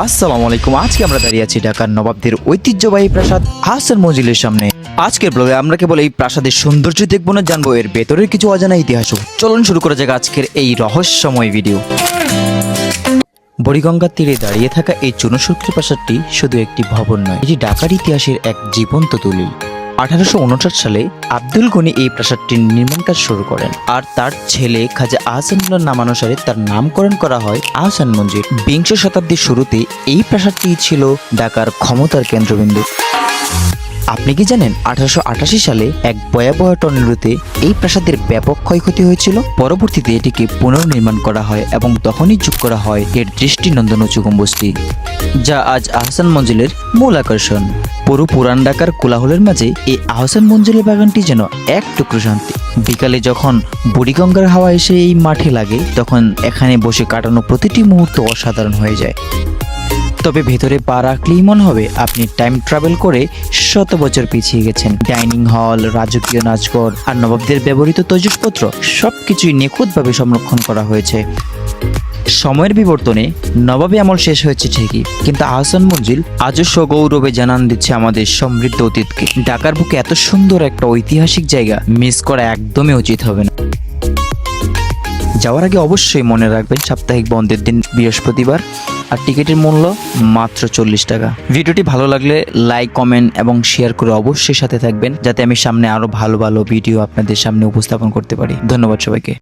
আসসালামু আলাইকুম। আজকে আমরা দাঁড়িয়ে আছি ঢাকার নবাবদের ঐতিহ্যবাহী প্রাসাদ আহসান মঞ্জিলের সামনে। আজকের ব্লগে আমরা কেবল এই প্রাসাদের সৌন্দর্য দেখবো না, জানবো এর ভেতরের কিছু অজানা ইতিহাসও। চলুন শুরু করা যাক আজকের এই রহস্যময় ভিডিও। বুড়িগঙ্গার তীরে দাঁড়িয়ে থাকা এই চুনসুরকি প্রাসাদটি শুধু একটি ভবন নয়, এটি ঢাকার ইতিহাসের এক জীবন্ত দলিল। 1859 সালে আব্দুল গনি এই প্রাসাদটির নির্মাণ কাজ শুরু করেন, আর তার ছেলে খাজা আহসানুল্লাহর নামানুসারে তার নামকরণ করা হয় আহসান মঞ্জিল। বিংশ শতাব্দীর শুরুতে এই প্রাসাদটি ছিল ঢাকার ক্ষমতার কেন্দ্রবিন্দু। আপনি কি জানেন 1888 সালে এক ভয়াবহ টর্নেডোতে এই প্রাসাদের ব্যাপক ক্ষয়ক্ষতি হয়েছিল। পরবর্তীতে এটিকে পুনর্নির্মাণ করা হয় এবং তখনই যোগ করা হয় এর দৃষ্টিনন্দন উঁচু গম্বুজটি, যা আজ আহসান মঞ্জিলের মূল আকর্ষণ। পুরো পুরান ঢাকার কোলাহলের মাঝে এই আহসান মঞ্জিলের বাগানটি যেন এক টুকরো শান্তি। বিকালে যখন বুড়িগঙ্গার হাওয়া এসে এই মাঠে লাগে, তখন এখানে বসে কাটানো প্রতিটি মুহূর্ত অসাধারণ হয়ে যায়। তবে ভেতরে পা রাখলেই মনে হবে আপনি টাইম ট্রাভেল করে শত বছর পিছিয়ে গেছেন। ডাইনিং হল, রাজকীয় নাচঘর আর নবাবদের ব্যবহৃত তৈজসপত্র সবকিছুই নিখুঁতভাবে সংরক্ষণ করা হয়েছে। সময়ের বিবর্তনে নবাবী আমল শেষ হয়েছে ঠিকই, কিন্তু আহসান মঞ্জিল আজও সগৌরবে জানান দিচ্ছে আমাদের সমৃদ্ধ অতীতকে। ঢাকার বুকে এত সুন্দর একটা ঐতিহাসিক জায়গা মিস করা একদমই উচিত হবে না। যাওয়ার আগে অবশ্যই মনে রাখবেন সাপ্তাহিক বন্ধের দিন বৃহস্পতিবার, আর টিকিটের মূল্য মাত্র 40 টাকা। ভিডিওটি ভালো লাগলে লাইক, কমেন্ট এবং শেয়ার করে অবশ্যই সাথে থাকবেন, যাতে আমি সামনে আরো ভালো ভালো ভিডিও আপনাদের সামনে উপস্থাপন করতে পারি। ধন্যবাদ সবাইকে।